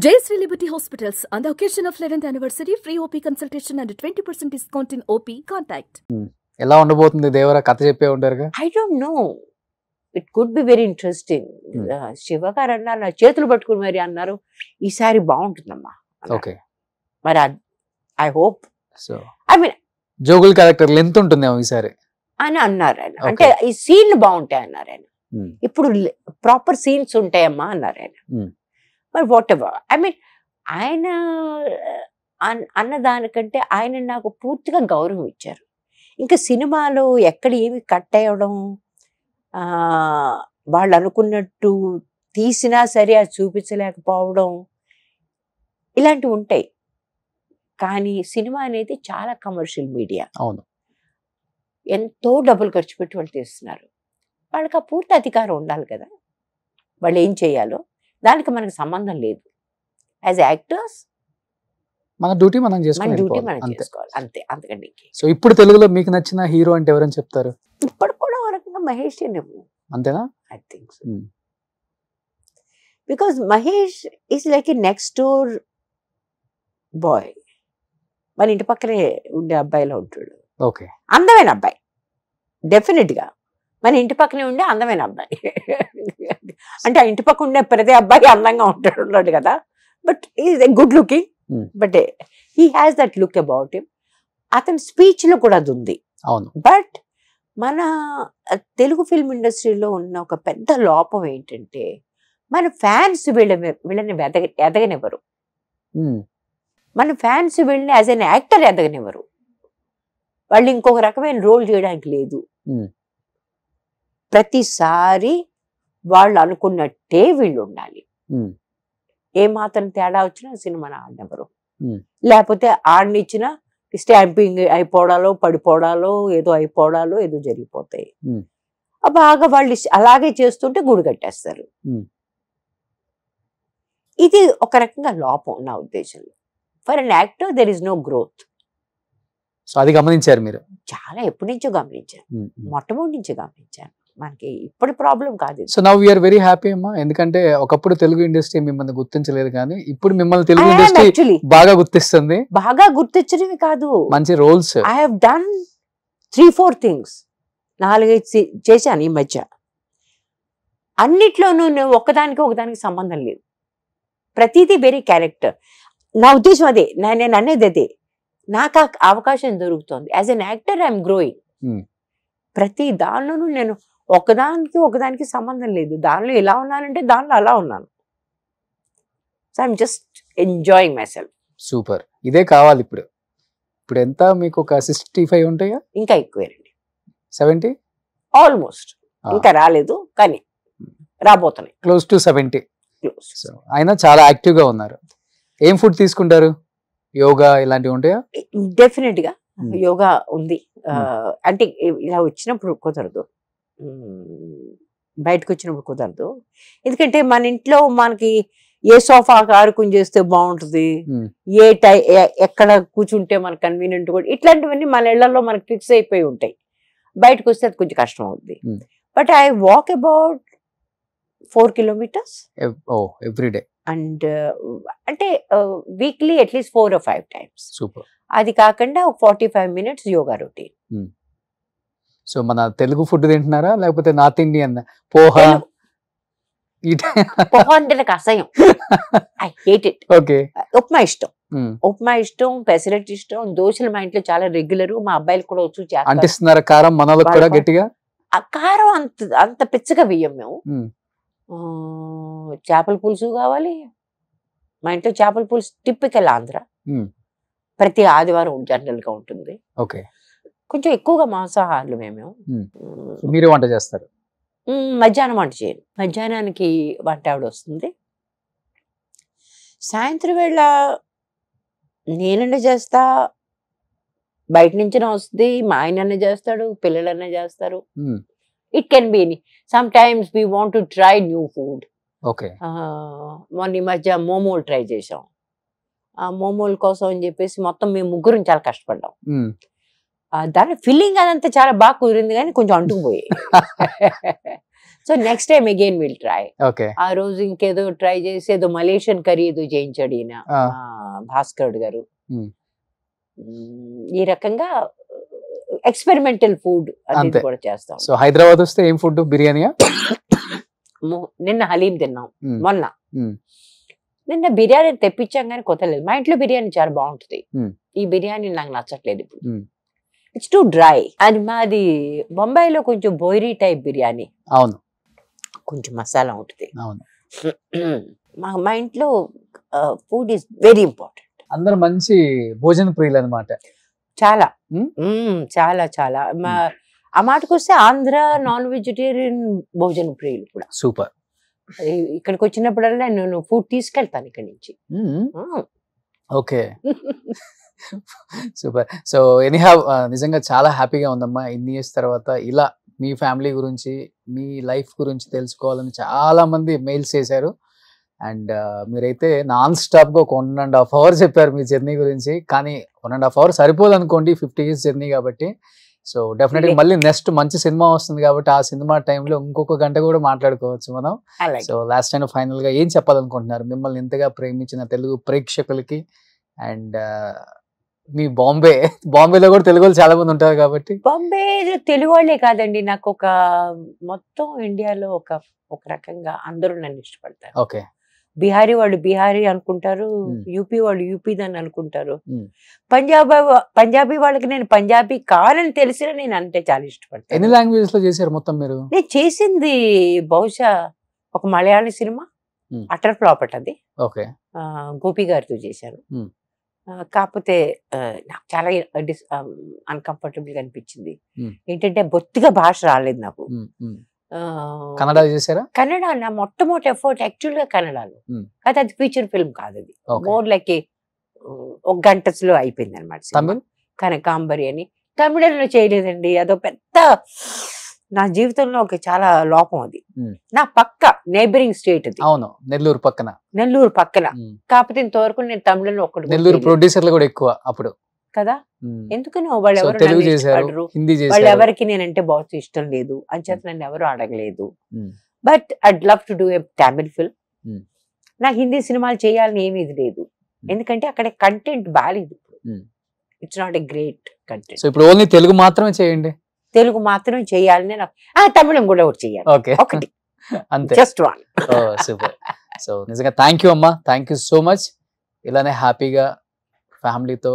Jayashree Liberty Hospitals, on the occasion of 11th anniversary, free OP consultation and 20% discount in OP. Contact. ఎలా ఉండబోతుంది దేవరా కథ చెప్పే ఉంటారుగా. I don't know, it could be very interesting. Shiva గారు అన్నారు, నా చేతులు పట్టుకుని మరి అన్నారు ఈసారి బాగుంటుందమ్మా. ఓకే, మరి I hope, so I mean జోగుల్ క్యారెక్టర్ లెంత్ ఉంటుందేమో ఈసారి అని అన్నారు ఆయన. అంటే ఈ సీన్లు బాగుంటాయి అన్నారు ఆయన. ఇప్పుడు ప్రాపర్ సీన్స్ ఉంటాయమ్మా అన్నారు ఆయన. మరి వాట్ ఎవర్, ఐ మీన్ ఆయన అన్నదానికంటే ఆయన నాకు పూర్తిగా గౌరవం ఇచ్చారు. ఇంకా సినిమాలో ఎక్కడ ఏమి కట్ అయ్యడం, వాళ్ళు అనుకున్నట్టు తీసినా సరే అది చూపించలేకపోవడం, ఇలాంటివి ఉంటాయి. కానీ సినిమా అనేది చాలా కమర్షియల్ మీడియా. అవును, ఎంతో డబ్బులు ఖర్చు పెట్టి వాళ్ళు తీస్తున్నారు. వాళ్ళకి ఆ పూర్తి అధికారం ఉండాలి కదా, వాళ్ళు ఏం చేయాలో. దానికి మనకు సంబంధం లేదు. యాజ్ యాక్టర్స్ మన డ్యూటీ మనం చేసుకోవాలి అంతే, అంతకండి. సో ఇప్పుడు తెలుగులో మీకు నచ్చిన హీరో అంటే ఎవరని చెప్తారు? ఇప్పుడు కూడా ఒక రకంగా మహేష్ అంతేనా? I think so. Because Mahesh is like a next door boy. మన ఇంటి పక్కనే ఉండే అబ్బాయిలో ఉంటాడు. ఓకే, అందమైన అబ్బాయి, డెఫినెట్ గా మన ఇంటి పక్కనే ఉండే అందమైన అబ్బాయి. అంటే ఆ ఇంటి పక్క ఉండే ప్రతి అబ్బాయి అందంగా ఉన్నాడు కదా. But is a good looking, but he has that look about him. అతని స్పీచ్ లో కూడా అది ఉంది. అవును, బట్ మన తెలుగు ఫిల్మ్ ఇండస్ట్రీలో ఉన్న ఒక పెద్ద లోపం ఏంటంటే మన ఫ్యాన్స్ వీళ్ళని ఎదగనివ్వరు. మన ఫ్యాన్స్ వీళ్ళని యాజ్ అన్ యాక్టర్ ఎదగనివ్వరు. వాళ్ళు ఇంకొక రకమైన రోల్ చేయడానికి లేదు. ప్రతిసారి వాళ్ళు అనుకున్నట్టే వీళ్ళు ఉండాలి. ఏ మాత్రం తేడా వచ్చినా సినిమాని ఆడినెవరు. లేకపోతే ఆడనిచ్చినా స్టాంపింగ్ అయిపోవడాలో, పడిపోవడాలో, ఏదో అయిపోవడాలో, ఏదో జరిగిపోతాయి. బాగా వాళ్ళు అలాగే చేస్తుంటే గుడి కట్టేస్తారు. ఇది ఒక రకంగా లోపం నా ఉద్దేశంలో. For an actor there is no growth. So అది గమనించారు మీరు? చాలా ఎప్పటి నుంచో గమనించాను, మొట్టమొదటి నుంచి గమనించాను. మనకి ఇప్పుడు ప్రాబ్లం కాదు. So now we are very happy అమ్మా. ఎందుకంటే ఒకప్పుడు తెలుగు ఇండస్ట్రీ మిమ్మల్ని గుర్తించలేదు, కానీ ఇప్పుడు మిమ్మల్ని తెలుగు ఇండస్ట్రీ బాగా గుర్తిస్తుంది. బాగా గుర్తించడమే కాదు, మంచి roles. I have done 3-4 things, 4-5 చేశాను ఈ మధ్య. అన్నిట్లోనూ ఒకదానికి సంబంధం లేదు. ప్రతిదీ వెరీ క్యారెక్టర్. నా ఉద్దేశం అదే, నేను అనేది అదే. నాకు అవకాశం దొరుకుతుంది. As an actor I'm growing. ప్రతి దానిలోనూ నేను ఒకదానికి సంబంధం లేదు. దానిలో ఎలా ఉన్నానంటే దానిలో అలా ఉన్నాను. So I'm just enjoying my self. Super, ఇదే కావాలి ఇప్పుడు. ఇప్పుడు ఎంత మీకు? ఒక 65 ఉంటాయా? ఇంకా ఎక్కువేనండి, 70 ఆల్మోస్ట్. ఇంకా రాలేదు కానీ రాబోతున్నాయి, క్లోజ్ టు 70. క్లోజ్. ఆయన చాలా యాక్టివ్ గా ఉన్నారు. ఏం ఫుడ్ తీసుకుంటారు? యోగా ఇలాంటివి ఉంటాయా? డెఫినెట్ గా యోగా ఉంది. అంటే ఇలా వచ్చినప్పుడు కుదరదు, బయటకు వచ్చినప్పుడు కుదరదు. ఎందుకంటే మన ఇంట్లో మనకి ఏ సోఫా ఆరుకుని చేస్తే బాగుంటుంది, ఎక్కడ కూర్చుంటే మనకు కన్వీనియంట్ కూడా, ఇట్లాంటివన్నీ మన ఇళ్లలో మనకి ఫిక్స్ అయిపోయి ఉంటాయి. బయటకు వస్తే అది కొంచెం కష్టం అవుతుంది. But I walk about 4 kilometers every day. And అంటే weekly at least 4 or 5 times. Super. అది కాకుండా 45 minutes యోగా రొటీన్. సో మన తెలుగు ఫుడ్ తింటున్నారా లేకపోతే నార్త్ ఇండియన్? పోహా అంటే నాకు అసహ్యం, I hate it. Okay. Upma ఇష్టం, పెసరట్ ఇష్టం, దోశలు మా ఇంట్లో చాలా రెగ్యులర్. మా అబ్బాయిలు కూడా వచ్చి అంటిస్తున్నారా కారం మనలో కూడా గట్టిగా? ఆ కారం అంత పిచ్చగా వెయ్యం మేము. చేపల పులుసు కావాలి మా ఇంట్లో. చేపల పులుసు టిపికల్ ఆంధ్ర, ప్రతి ఆదివారం జనరల్ గా ఉంటుంది. ఓకే. కొంచెం ఎక్కువగా మాంసాహారులు మేము. మీరు వంట చేస్తారు? మధ్యాహ్నం వంట చేయను. మధ్యాహ్నానికి వంట ఆవిడ వస్తుంది. సాయంత్రం వేళ నేనన్నా చేస్తా, బయట నుంచినే వస్తుంది. మా ఆయనన్నా చేస్తాడు, పిల్లలన్నా చేస్తారు. It can be any. Some times we want to try new food. Okay. మొన్న ఈ మధ్య మోమోలు ట్రై చేసాం. ఆ మోమోల కోసం అని చెప్పేసి మొత్తం మేము ముగ్గురం చాలా కష్టపడ్డాం. దాని ఫిల్లింగ్ అదంతా చాలా బాగా కుదిరింది కానీ కొంచెం అంటుకుపోయాయి. So next time again will try. Okay. ఆ రోజు ఇంకేదో ట్రై చేసి ఏదో మలేషియన్ కర్రీ ఏదో చేయించాడు ఈయన భాస్కర్ గారు. ఈ రకంగా ఎక్స్పెరిమెంటల్ ఫుడ్ అనేది కూడా చేస్తాం. సో హైదరాబాద్ వస్తే ఏం ఫుడ్? బిర్యానీయా? నిన్న హలీం తిన్నాం. మొన్న నిన్న బిర్యానీ తెప్పించాం కానీ కొత్త లేదు. మా ఇంట్లో బిర్యానీ చాలా బాగుంటుంది. ఈ బిర్యానీ నాకు నచ్చట్లేదు ఇప్పుడు. It's two dry. అది మాది బొంబాయిలో కొంచెం బోయిరీ టైప్ బిర్యానీ. అవును, కొంచెం మసాలా ఉంటుంది. అవును. మా ఇంట్లో ఫుడ్ ఈస్ వెరీ ఇంపార్టెంట్. అందరూ మంచి భోజన ప్రియులు అనమాట. చాలా చాలా చాలా. ఆ మాటకు వస్తే ఆంధ్ర నాన్ వెజిటేరియన్ భోజన ప్రియులు కూడా. సూపర్. ఇక్కడికి వచ్చినప్పుడల్లా నేను ఫుడ్ తీసుకెళ్తాను ఇక్కడి నుంచి. Okay, super. సో ఎనీహౌ నిజంగా చాలా హ్యాపీగా ఉందమ్మా. ఇన్ని ఇయర్స్ తర్వాత ఇలా మీ ఫ్యామిలీ గురించి, మీ లైఫ్ గురించి తెలుసుకోవాలని చాలా మంది మెయిల్స్ చేశారు. అండ్ మీరైతే నాన్ స్టాప్ గా 1.5 hours చెప్పారు మీ జర్నీ గురించి. కానీ 1.5 hours సరిపోదు అనుకోండి, 50 years జర్నీ కాబట్టి. సో డెఫినెట్ గా మళ్ళీ నెక్స్ట్ మంచి సినిమా వస్తుంది కాబట్టి ఆ సినిమా టైంలో ఇంకొక గంట కూడా మాట్లాడుకోవచ్చు మనం. సో లాస్ట్ టైం ఫైనల్ గా ఏం చెప్పాలనుకుంటున్నారు మిమ్మల్ని ఇంతగా ప్రేమించిన తెలుగు ప్రేక్షకులకి? అండ్ మీ బాంబేలో కూడా తెలుగు వాళ్ళు చాలా మంది ఉంటారు కాబట్టి. బాంబేలో తెలుగు వాళ్ళే కాదండి, నాకు ఒక మొత్తం ఇండియాలో ఒక రకంగా అందరూ నన్ను ఇష్టపడతారు. ఓకే. బీహారీ వాళ్ళు బీహారీ అనుకుంటారు, యూపీ వాళ్ళు యూపీ అని అనుకుంటారు, పంజాబీ వాళ్ళకి నేను పంజాబీ కాదని తెలిసినా నేను అంటే చాలా ఇష్టపడతాను. ఎన్ని లాంగ్వేజెస్ లో చేశారు మొత్తం మీరు? నేను చేసింది బహుశా ఒక మలయాళీ సినిమా, అటర్ ఫ్లాప్ అది. ఓకే. గోపి గారితో చేశాను. కాకపోతే నాకు చాలా అన్కంఫర్టబుల్ గా అనిపించింది. ఏంటంటే బొత్తిగా భాష రాలేదు నాకు. కన్నడ చేశారా? కన్నడ నా మొట్టమొదటి ఎఫర్ట్ యాక్చువల్ గా కన్నడలో, కాదు అది ఫీచర్ ఫిల్మ్ కాదు, అది మోర్ లైక్ ఒక గంటలో అయిపోయింది అనమాట. తమిళ్ కనకాంబరి అని తమిళంలో చేయలేదండి. అదో పెద్ద నా జీవితంలో ఒక చాలా లోపం అది. నా పక్క నైబరింగ్ స్టేట్ అది. అవును, నెల్లూరు పక్కన. కాకపోతే ఇంతవరకు నేను తమిళంలో ఒకటి. నెల్లూరు ప్రొడ్యూసర్లు కూడా ఎక్కువ అప్పుడు కదా. ఎందుకనో వాళ్ళు ఎవరికి నేనంటే బాగా ఇష్టం లేదు అని చెప్పి నన్ను ఎవరు అడగలేదు. But I'd love to do a Tamil film. నాకు హిందీ సినిమాలు చేయాలని ఏమీ ఇది లేదు, ఎందుకంటే అక్కడ కంటెంట్ బాలేదు. It's not a great content. So ఇప్పుడు ఓన్లీ తెలుగు మాత్రమే చేయండి. తెలుగు మాత్రం చేయాలని నాకు, తమిళం కూడా ఒకటి చేయాలి, ఒకటి అంతే, జస్ట్ వన్. సూపర్. సో నిజంగా థ్యాంక్ యూ అమ్మా, థ్యాంక్ యూ సో మచ్. ఇలానే హ్యాపీగా ఫ్యామిలీతో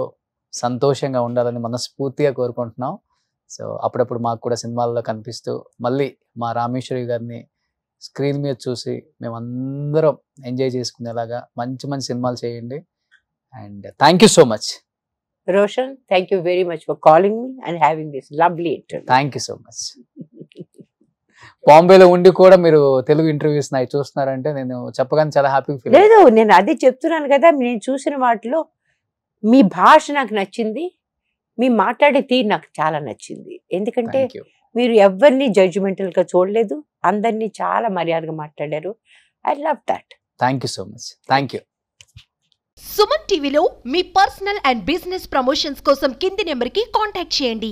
సంతోషంగా ఉండాలని మనస్ఫూర్తిగా కోరుకుంటున్నాం. సో అప్పుడప్పుడు మాకు కూడా సినిమాల్లో కనిపిస్తూ మళ్ళీ మా రామేశ్వరి గారిని స్క్రీన్ మీద చూసి మేమందరం ఎంజాయ్ చేసుకునేలాగా మంచి మంచి సినిమాలు చేయండి. And thank you so much. Roshan, thank you very much for calling me and having this lovely interview. Thank you so much. బాంబేలో ఉండి కూడా మీరు తెలుగు ఇంటర్వ్యూస్ నాకు చూస్తున్నారంటే నేను చెప్పగానే చాలా హ్యాపీ ఫీల్. లేదు, నేను అదే చెప్తున్నాను కదా, నేను చూసిన వాటిలో మీ భాష నాకు నచ్చింది, మీ మాట్లాడే తీరు నాకు చాలా నచ్చింది. ఎందుకంటే మీరు ఎవరిని జడ్జిమెంటల్ గా చూడలేదు, అందరినీ చాలా మర్యాదగా మాట్లాడారు. I love that. Thank you so much. Thank you. Suman టీవీలో మీ పర్సనల్ అండ్ బిజినెస్ ప్రమోషన్స్ కోసం కింది నెంబర్కి కాంటాక్ట్ చేయండి.